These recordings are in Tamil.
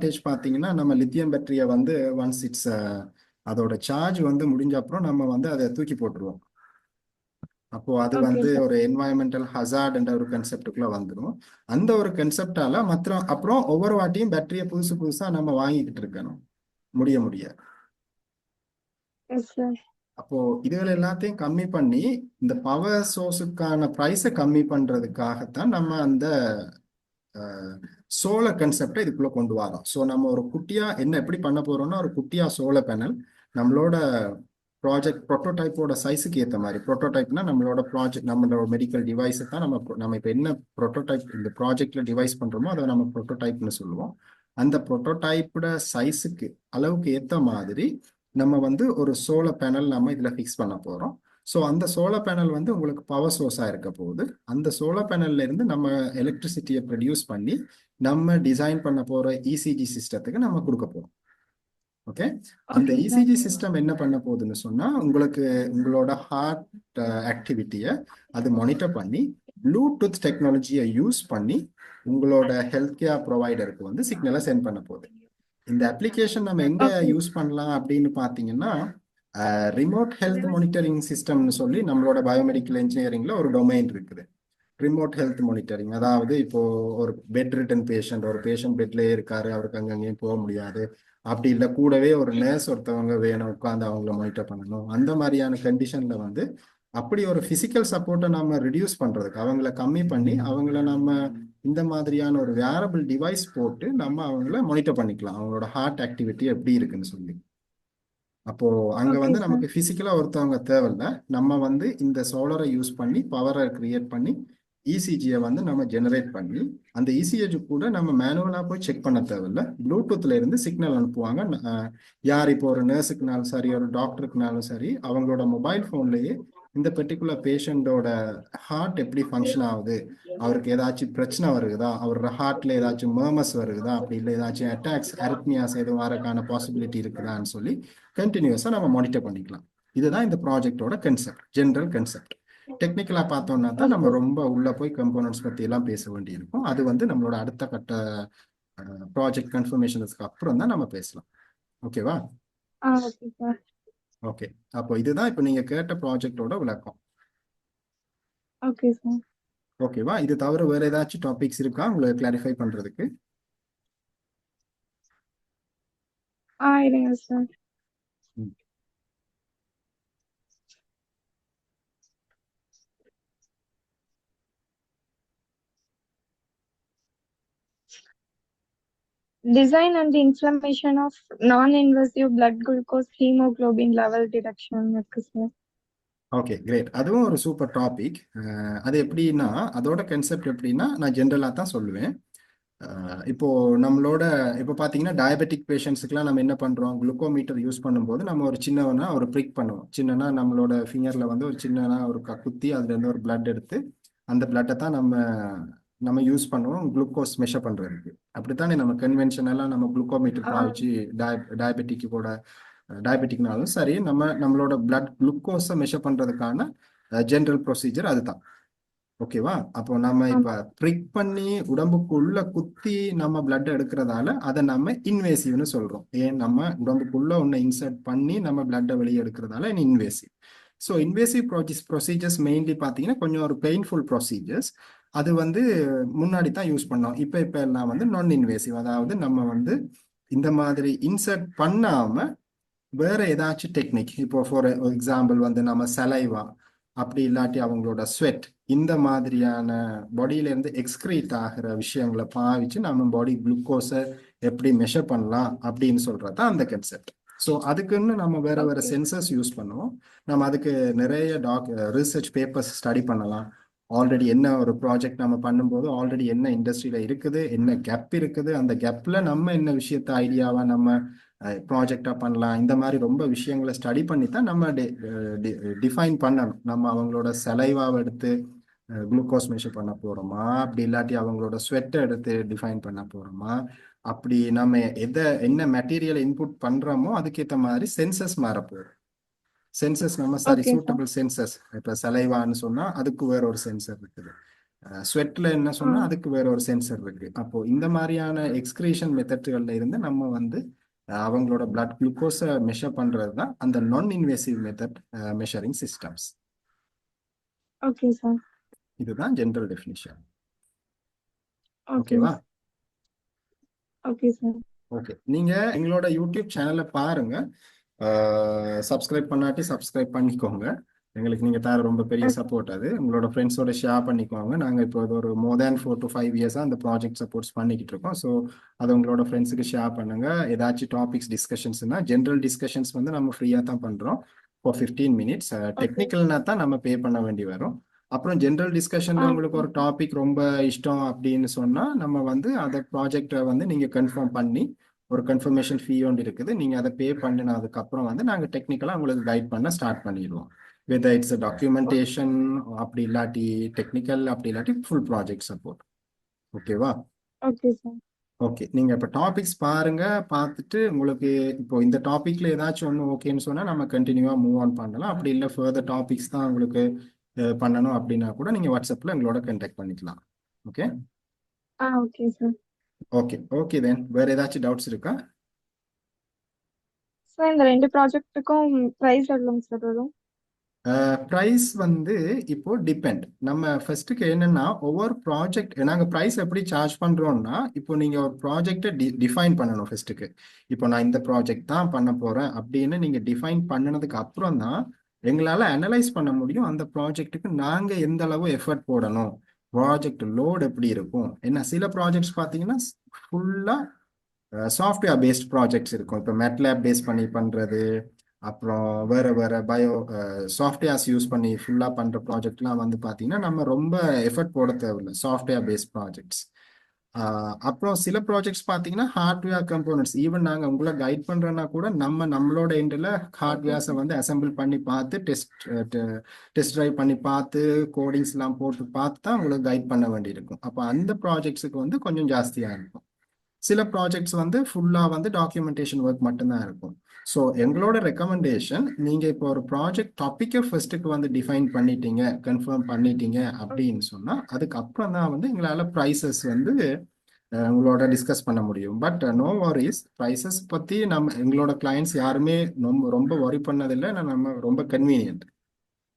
அட்வான்டேஜ் பார்த்தீங்கன்னா நம்ம லித்தியம் பேட்டரியை வந்து ஒன்ஸ் இட்ஸ் அதோட சார்ஜ் வந்து முடிஞ்ச அப்புறம் நம்ம வந்து அதை தூக்கி போட்டுருவோம். அப்போ அது ஓகே வந்து சார். ஒரு என்வாயன்மெண்டல் ஹசார்ட் என்ற ஒரு கன்செப்டுக்குள்ள வந்துடும். அந்த ஒரு கன்செப்டால அப்புறம் ஒவ்வொரு வாட்டியும் பேட்டரியை புதுசு புதுசா நம்ம வாங்கிக்கிட்டு இருக்கணும், முடிய. Yes sir. அப்போ இதுகள் எல்லாத்தையும் கம்மி பண்ணி இந்த பவர் சோர்ஸுக்கான ப்ரைஸை கம்மி பண்றதுக்காகத்தான் நம்ம அந்த சோலார் கன்செப்டை இதுக்குள்ள கொண்டு வரோம். ஸோ நம்ம ஒரு குட்டியா என்ன எப்படி பண்ண போறோம்னா, ஒரு குட்டியா சோலார் பேனல் நம்மளோட ப்ராஜெக்ட் ப்ரோட்டோடைப்போட சைஸுக்கு ஏற்ற மாதிரி. ப்ரோட்டோடைப்னா நம்மளோட ப்ராஜெக்ட், நம்மளோட மெடிக்கல் டிவைஸை தான் நம்ம இப்போ என்ன ப்ரோட்டோடைப் இந்த ப்ராஜெக்ட்ல டிவைஸ் பண்றோமோ அதை நம்ம ப்ரோட்டோடைப்னு சொல்லுவோம். அந்த ப்ரோட்டோடைப்போட சைஸுக்கு அளவுக்கு ஏற்ற மாதிரி நம்ம வந்து ஒரு சோலார் பேனல் நம்ம இதுல ஃபிக்ஸ் பண்ண போறோம். ஸோ அந்த சோலார் பேனல் வந்து உங்களுக்கு பவர் சோர்ஸாக இருக்க போகுது. அந்த சோலார் பேனல்ல இருந்து நம்ம எலக்ட்ரிசிட்டியை ப்ரொடியூஸ் பண்ணி நம்ம டிசைன் பண்ண போற இசிஜி சிஸ்டத்துக்கு நம்ம கொடுக்க போறோம். ஓகே, அந்த ஓகே சார். இசிஜி சிஸ்டம் என்ன பண்ண போகுதுன்னு சொன்னா, உங்களுக்கு உங்களோட ஹார்ட் ஆக்டிவிட்டியை அது மானிட்டர் பண்ணி ப்ளூடூத் டெக்னாலஜியை யூஸ் பண்ணி உங்களோட ஹெல்த் கேர் ப்ரொவைடருக்கு வந்து சிக்னலை சென்ட் பண்ண போகுது. இந்த அப்ளிகேஷன் நம்ம எங்க ஓகே. யூஸ் பண்ணலாம் அப்படின்னு பாத்தீங்கன்னா, ரிமோட் ஹெல்த் மானிட்டரிங் சிஸ்டம்னு சொல்லி நம்மளோட பயோமெடிக்கல் இன்ஜினியரிங்ல ஒரு டொமைன் இருக்குது. ரிமோட் ஹெல்த் மானிட்டரிங், அதாவது இப்போ ஒரு பெட் ரிட்டன் பேஷண்ட், ஒரு பேஷண்ட் பெட்லயே இருக்காரு, அவருக்கு அங்கங்கேயும் போக முடியாது, அப்படி இல்லை கூடவே ஒரு நர்ஸ் ஒருத்தவங்க வேணும் உட்காந்து அவங்கள மானிட்டர் பண்ணணும், அந்த மாதிரியான கண்டிஷன்ல வந்து அப்படி ஒரு பிசிக்கல் சப்போர்ட்டை நம்ம ரிடியூஸ் பண்றதுக்கு, அவங்கள கம்மி பண்ணி அவங்கள நம்ம இந்த மாதிரியான ஒரு வேரபிள் டிவைஸ் போட்டு நம்ம அவங்கள மானிட்டர் பண்ணிக்கலாம், அவங்களோட ஹார்ட் ஆக்டிவிட்டி எப்படி இருக்குன்னு சொல்லி. அப்போ அங்க ஓகே வந்து சார். நமக்கு பிசிக்கலா ஒருத்தவங்க தேவையில்ல, நம்ம வந்து இந்த சோலரை யூஸ் பண்ணி பவரை கிரியேட் பண்ணி இசிஜியை வந்து நம்ம ஜெனரேட் பண்ணி அந்த இசிஜி கூட நம்ம மேனுவலா போய் செக் பண்ண தேவையில்ல, ப்ளூடூத்ல இருந்து சிக்னல் அனுப்புவாங்க. யார் இப்போ ஒரு நர்ஸுக்குனாலும் சரி, ஒரு டாக்டருக்குனாலும் சரி, அவங்களோட மொபைல் போன்லயே இந்த பெர்டிகுலர் பேஷண்டோட ஹார்ட் எப்படி ஃபங்க்ஷன் ஆகுது, அவருக்கு ஏதாச்சும் பிரச்சனை வருகுதா, அவரோட ஹார்ட்ல ஏதாச்சும் மர்மஸ் வருகுதா, அப்படி இல்லை ஏதாச்சும் அட்டாக்ஸ் அரித்மியாஸ் எதுவும் வரக்கான பாசிபிலிட்டி இருக்குதான்னு சொல்லி கண்டினியூஸா நம்ம மானிட்டர் பண்ணிக்கலாம். இதுதான் இந்த ப்ராஜெக்டோட கன்செப்ட், ஜென்ரல் கன்செப்ட். டெக்னிக்கலா பார்த்தோம்னா தான் நம்ம ஓகே. ரொம்ப உள்ள போய் கம்போனன்ட்ஸ் பத்தி எல்லாம் பேச வேண்டியிருக்கும். அது வந்து நம்மளோட அடுத்த கட்ட ப்ராஜெக்ட் கன்ஃபர்மேஷனுக்கு அப்புறம் தான் நம்ம பேசலாம். ஓகேவா? Okay sir. ஓகே, அப்போ இதுதான் இப்போ நீங்க கேட்ட ப்ராஜெக்டோட விளக்கம். Okay sir. ஓகேவா? இது தவிர வேற ஏதாச்சும் டாபிக்ஸ் இருக்கா உங்களுக்கு கிளாரிஃபை பண்றதுக்கு? இருங்க சார். ம். Design and the inflammation of non-invasive blood glucose hemoglobin level detection இருக்கு சார். Okay, great. அதுவும் ஒரு சூப்பர் டாபிக். அது எப்படின்னா, அதோட கன்செப்ட் எப்படின்னா நான் ஜென்ரலா தான் சொல்லுவேன். இப்போ நம்மளோட இப்போ பார்த்தீங்கன்னா டயபெட்டிக் பேஷண்ட்ஸுக்குலாம் நம்ம என்ன பண்ணுறோம், குளுக்கோமீட்டர் யூஸ் பண்ணும்போது நம்ம ஒரு சின்னவனா ஒரு ப்ரிக் பண்ணுவோம். சின்னனா நம்மளோட ஃபிங்கரில் வந்து ஒரு சின்னனா ஒரு குத்தி அதுலேருந்து ஒரு பிளட் எடுத்து அந்த பிளட்டை தான் நம்ம நம்ம யூஸ் பண்ணுவோம் குளுக்கோஸ் மெஷர் பண்ணுறதுக்கு. அப்படித்தானே நம்ம கன்வென்ஷனலாக நம்ம குளுக்கோமீட்டர் பாவிச்சு டயபெட்டிக்கு கூட டயபெட்டிக்னாலும் சரி நம்மளோட பிளட் குளுக்கோஸை மெஷர் பண்ணுறதுக்கான ஜென்ரல் ப்ரொசீஜர் அதுதான். ஓகேவா? அப்போ நம்ம இப்ப ப்ரிக் பண்ணி உடம்புக்குள்ள குத்தி நம்ம பிளட் எடுக்கிறதால அதை நம்ம இன்வேசிவ்னு சொல்றோம். ஏன், நம்ம உடம்புக்குள்ள ஒன்று இன்சர்ட் பண்ணி நம்ம பிளட்டை வெளியே எடுக்கிறதால invasive. So invasive procedures mainly பார்த்தீங்கன்னா கொஞ்சம் ஒரு பெயின்ஃபுல் ப்ரொசீஜர்ஸ். அது வந்து முன்னாடி தான் யூஸ் பண்ணோம். இப்போ எல்லாம் வந்து நான் இன்வேசிவ், அதாவது நம்ம வந்து இந்த மாதிரி இன்சர்ட் பண்ணாம வேற ஏதாச்சும் டெக்னிக், இப்போ ஃபார் எக்ஸாம்பிள் வந்து நம்ம சலைவா அப்படி இல்லாட்டி அவங்களோட ஸ்வெட், இந்த மாதிரியான பாடியில இருந்து எக்ஸ்கிரீட் ஆகிற விஷயங்களை பாவிச்சு நம்ம பாடி குளுக்கோஸை எப்படி மெஷர் பண்ணலாம் அப்படின்னு சொல்றது தான் அந்த கன்செப்ட். ஸோ அதுக்குன்னு நம்ம வேற வேற ஓகே. சென்சர்ஸ் யூஸ் பண்ணுவோம். நம்ம அதுக்கு நிறைய ரிசர்ச் பேப்பர்ஸ் ஸ்டடி பண்ணலாம். ஆல்ரெடி என்ன ஒரு ப்ராஜெக்ட் நம்ம பண்ணும்போது ஆல்ரெடி என்ன இண்டஸ்ட்ரியில இருக்குது, என்ன கேப் இருக்குது, அந்த கேப்ல நம்ம என்ன விஷயத்த ஐடியாவா நம்ம ப்ராஜெக்டா பண்ணலாம், இந்த மாதிரி ரொம்ப விஷயங்களை ஸ்டடி பண்ணி தான் நம்ம டிஃபைன் பண்ணணும். நம்ம அவங்களோட சலைவாவை எடுத்து குளுக்கோஸ் மெஷர் பண்ண போறோமா, அப்படி இல்லாட்டி அவங்களோட ஸ்வெட்டை எடுத்து டிஃபைன் பண்ண போறோமா, அப்படி நம்ம என்ன மெட்டீரியல் இன்புட் பண்றோமோ அதுக்கேற்ற மாதிரி சென்சஸ் மாற போறோம். சென்சஸ் நம்ம சரி ஓகே சார். சூட்டபிள் சென்சஸ், இப்போ சலைவான்னு சொன்னா அதுக்கு வேற ஒரு சென்சர் இருக்குது, ஸ்வெட்ல என்ன ஆ சொன்னா அதுக்கு வேற ஒரு சென்சர் இருக்கு. அப்போ இந்த மாதிரியான எக்ஸ்கிரீஷன் மெத்தட்கள்ல இருந்து நம்ம வந்து அவங்களோட பிளட் குளுக்கோஸை மெஷர் பண்றது தான் அந்த நான் invasive method measuring systems. Okay sir. இதுதான் ஜென்ரல் டெஃபினிஷன். ஓகே ஓகேவா? Okay sir. ஓகே, நீங்க எங்களோட யூடியூப் சேனலை பாருங்க. சப்ஸ்கிரைப் பண்ணாட்டி சப்ஸ்கிரைப் பண்ணிக்கோங்க. எங்களுக்கு நீங்க தர ரொம்ப பெரிய ஓகே சப்போர்ட். அது உங்களோட ஃப்ரெண்ட்ஸோட ஷேர் பண்ணிக்கோங்க. நாங்க இப்போ அது ஒரு மோர் தேன் 4 to 5 years அந்த ப்ராஜெக்ட் சப்போர்ட்ஸ் பண்ணிக்கிட்டு இருக்கோம். ஸோ அதை உங்களோட ஃப்ரெண்ட்ஸுக்கு ஷேர் பண்ணுங்க. ஏதாச்சும் டாபிக்ஸ் டிஸ்கஷன்ஸ்னா ஜென்ரல் டிஸ்கஷன்ஸ் வந்து நம்ம ஃப்ரீயா தான் பண்றோம் ஃபார் 15 minutes. ஓகே டெக்னிக்கல்னா தான் நம்ம பே பண்ண வேண்டி வரும். அப்புறம் ஜென்ரல் டிஸ்கஷன்ல உங்களுக்கு ஒரு டாபிக் ரொம்ப இஷ்டம் அப்படின்னு சொன்னா நம்ம வந்து அந்த ப்ராஜெக்டை வந்து நீங்க கன்ஃபார்ம் பண்ணி ஒரு கன்ஃபர்மேஷன் ஃபீ ஒன்று இருக்குது. நீங்க அதை பே பண்ணினதுக்கு அப்புறம் வந்து நாங்க டெக்னிக்கலா உங்களுக்கு கைட் பண்ண ஸ்டார்ட் பண்ணிடுவோம். வெதர் இட்ஸ் டாக்குமெண்டேஷன், அப்படி இல்லாட்டி டெக்னிக்கல், அப்படி இல்லாட்டி ஃபுல் ப்ராஜெக்ட் சப்போர்ட். ஓகேவா? Okay sir. ஓகே, நீங்க இப்போ டாபிக்ஸ் பாருங்க. பார்த்துட்டு உங்களுக்கு இப்போ இந்த டாபிக்ல ஏதாச்சும் ஒன்று ஓகேன்னு சொன்னா நம்ம கண்டினியூவா மூவ் ஆன் பண்ணலாம். அப்படி இல்லை ஃபர்தர் டாபிக்ஸ் தான் உங்களுக்கு பண்ணணும் அப்படின்னா கூட நீங்க வாட்ஸ்அப்ல எங்களோட கான்டாக்ட் பண்ணிக்கலாம். Okay okay sir. Okay okay then வேற ஏதாச்சும் டவுட்ஸ் இருக்கா? சார் இந்த 2 ப்ராஜெக்ட்டுக்கும் ப்ரைஸ் எவ்வளோங்க சார் வரும்? ப்ரைஸ் வந்து இப்போ டிபெண்ட். நம்ம ஃபர்ஸ்ட்டுக்கு என்னன்னா ஒவ்வொரு ப்ராஜெக்ட் நாங்கள் ப்ரைஸ் எப்படி சார்ஜ் பண்ணுறோம்னா, இப்போ நீங்கள் ஒரு ப்ராஜெக்டை டிஃபைன் பண்ணணும் ஃபர்ஸ்ட்டுக்கு. இப்போ நான் இந்த ப்ராஜெக்ட் தான் பண்ண போகிறேன் அப்படின்னு நீங்கள் டிஃபைன் பண்ணினதுக்கு அப்புறம் தான் எங்களால் அனலைஸ் பண்ண முடியும் அந்த ப்ராஜெக்ட்டுக்கு நாங்கள் எந்த அளவு எஃபர்ட் போடணும், ப்ராஜெக்ட் லோட் எப்படி இருக்கும். ஏன்னா சில ப்ராஜெக்ட்ஸ் பார்த்தீங்கன்னா ஃபுல்லாக சாஃப்ட்வேர் பேஸ்ட் ப்ராஜெக்ட்ஸ் இருக்கும். இப்போ மெட்லேப் பேஸ் பண்ணி பண்ணுறது, அப்புறம் வேற வேற சாஃப்ட்வேர்ஸ் யூஸ் பண்ணி ஃபுல்லாக பண்ணுற ப்ராஜெக்ட்லாம் வந்து பார்த்தீங்கன்னா நம்ம ரொம்ப எஃபர்ட் போட தேவையில்லை சாஃப்ட்வேர் பேஸ்ட் ப்ராஜெக்ட்ஸ். அப்புறம் சில ப்ராஜெக்ட்ஸ் பார்த்தீங்கன்னா ஹார்ட்வேர் கம்போனன்ட்ஸ் ஈவன் நாங்கள் உங்களை கைட் பண்ணுறோன்னா கூட நம்மளோட எண்டில் ஓகே ஹார்ட்வேர்ஸை சார். வந்து அசெம்பிள் பண்ணி பார்த்து டெஸ்ட் ட்ரைவ் பண்ணி பார்த்து கோடிங்ஸ்லாம் போட்டு பார்த்து தான் உங்களுக்கு கைட் பண்ண வேண்டியிருக்கும். அப்போ அந்த ப்ராஜெக்ட்ஸுக்கு வந்து கொஞ்சம் ஜாஸ்தியாக இருக்கும். சில ப்ராஜெக்ட்ஸ் வந்து ஃபுல்லாக வந்து டாக்குமெண்டேஷன் ஒர்க் மட்டும்தான் இருக்கும். ஸோ எங்களோட ரெக்கமெண்டேஷன், நீங்கள் இப்போ ஒரு ப்ராஜெக்ட் டாப்பிக்கை ஃபர்ஸ்ட்டுக்கு வந்து டிஃபைன் பண்ணிட்டீங்க, கன்ஃபார்ம் பண்ணிட்டீங்க அப்படின்னு சொன்னால் அதுக்கப்புறம் தான் வந்து எங்களால் ப்ரைஸஸ் வந்து உங்களோட டிஸ்கஸ் பண்ண முடியும். பட் நோ வரிஸ், ப்ரைஸஸ் பற்றி எங்களோட கிளைண்ட்ஸ் யாருமே ரொம்ப ரொம்ப ஒரி பண்ணதில்லை. நம்ம ரொம்ப கன்வீனியன்ட்.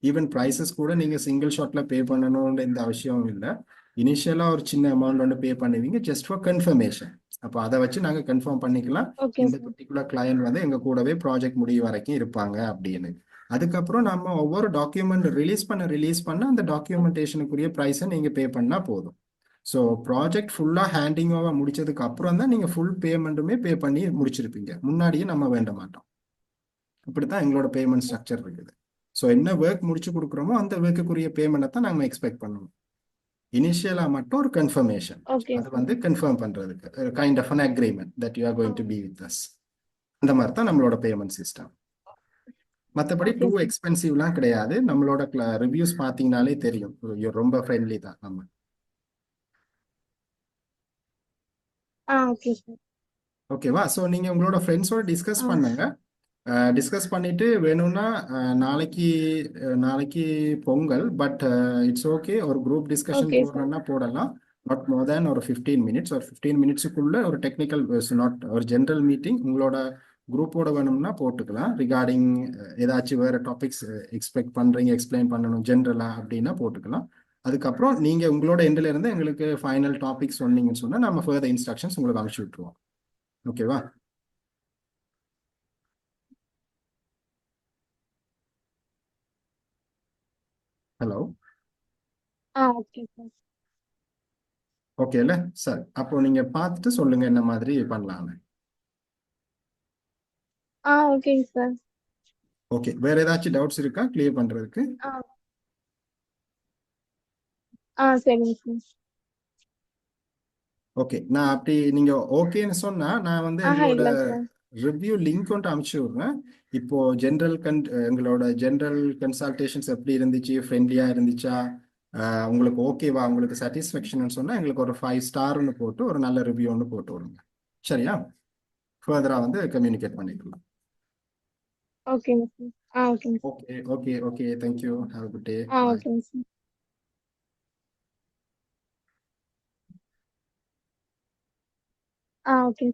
ஈவன் ப்ரைஸஸ் கூட நீங்கள் சிங்கிள் ஷாட்டில் பே பண்ணணும்னு இந்த அவசியம் இல்லை. இனிஷியலாக ஒரு சின்ன அமௌண்ட் வந்து பே பண்ணுவீங்க ஜஸ்ட் ஃபார் கன்ஃபர்மேஷன். அப்போ அதை வச்சு நாங்கள் கன்ஃபார்ம் பண்ணிக்கலாம் ஓகே இந்த சார். பர்டிகுலர் கிளையண்ட் வந்து எங்கள் கூடவே ப்ராஜெக்ட் முடிவு வரைக்கும் இருப்பாங்க அப்படின்னு. அதுக்கப்புறம் நம்ம ஒவ்வொரு டாக்குமெண்ட் ரிலீஸ் பண்ண அந்த டாக்குமெண்டேஷனுக்குரிய ப்ரைஸை நீங்கள் பே பண்ணால் போதும். ஸோ ப்ராஜெக்ட் ஃபுல்லாக ஹேண்டிங் ஓவர் முடிச்சதுக்கு அப்புறம் தான் நீங்கள் ஃபுல் பேமெண்ட்டுமே பே பண்ணி முடிச்சிருப்பீங்க. முன்னாடியே நம்ம வேண்ட மாட்டோம். இப்படித்தான் எங்களோட பேமெண்ட் ஸ்ட்ரக்சர் இருக்குது. ஸோ என்ன ஒர்க் முடிச்சு கொடுக்குறோமோ அந்த ஒர்க்குரிய பேமெண்ட்டை தான் நாங்கள் எக்ஸ்பெக்ட் பண்ணுவோம். இனிஷியலாக மட்டும் ஒரு கன்ஃபர்மேஷன், ஓகே அது சார். வந்து கன்ஃபார்ம் பண்ணுறதுக்கு kind of an agreement that you are going to be with us. அந்த மாதிரி தான் நம்மளோட பேமெண்ட் சிஸ்டம். மற்றபடி ஓகே டூ சார். எக்ஸ்பென்சிவ்லாம் கிடையாது. நம்மளோட ரிவ்யூஸ் பார்த்தீங்கனாலே தெரியும், ரொம்ப ஃப்ரெண்ட்லி தான் நம்ம. Okay sir. ஓகேவா? ஸோ நீங்கள் உங்களோட ஃப்ரெண்ட்ஸோட டிஸ்கஸ் ஆ பண்ணுங்க. டிஸ்கஸ் பண்ணிட்டு வேணும்னா நாளைக்கு நாளைக்கு பொங்கல், பட் இட்ஸ் ஓகே, ஒரு குரூப் டிஸ்கஷன் ஓகே சார். போடுறோன்னா போடலாம். நாட் மோர் தேன் ஒரு 15 minutes. ஒரு 15 minutes ஒரு டெக்னிக்கல், நாட் ஒரு ஜென்ரல் மீட்டிங் உங்களோட குரூப்போட வேணும்னா போட்டுக்கலாம். ரிகார்டிங் ஏதாச்சும் வேற டாபிக்ஸ் எக்ஸ்பெக்ட் பண்றீங்க, எக்ஸ்பிளைன் பண்ணணும் ஜென்ரலா அப்படின்னா போட்டுக்கலாம். அதுக்கப்புறம் நீங்க உங்களோட எண்ட்ல இருந்து எங்களுக்கு ஃபைனல் டாபிக் சொன்னீங்கன்னு சொன்னா நம்ம ஃபர்தர் இன்ஸ்ட்ரக்ஷன்ஸ் உங்களுக்கு அனுப்பிச்சு விட்டுருவோம். ஓகேவா? Hello, okay sir. ஓகேல சார்? அப்போ நீங்க பார்த்துட்டு சொல்லுங்க என்ன மாதிரி பண்ணலாம்னு. ஓகேங்க சார். ஓகே, வேற ஏதாச்சும் டவுட்ஸ் இருக்கா கிளியர் பண்றதுக்கு? ஆ சரிங்க சார். ஓகே, நான் அப்படி நீங்க ஓகேன்னு சொன்னா நான் வந்து எங்களோட இல்ல சார். ரிவ்யூ லிங்க் கொண்டு அனுப்பிச்சு விடுறேன். இப்போ எங்களோட ஜென்ரல் கன்சல்டேஷன்ஸ் எப்படி இருந்துச்சு, ஃப்ரெண்ட்லியா இருந்துச்சா, உங்களுக்கு ஓகேவா, உங்களுக்கு சாட்டிஸ்ஃபேக்ஷன் சொன்னா எங்களுக்கு ஒரு 5 ஸ்டார்னு போட்டு ஒரு நல்ல ரிவ்யூ ஒன்று போட்டு விடுங்க. சரியா? ஃபர்தரா வந்து கம்யூனிகேட் பண்ணிக்கலாம். ஓகேங்க சார். ஓகேங்க sir. Okay okay okay, thank you, have a good day, bye. ஓகேங்க சார். ஓகே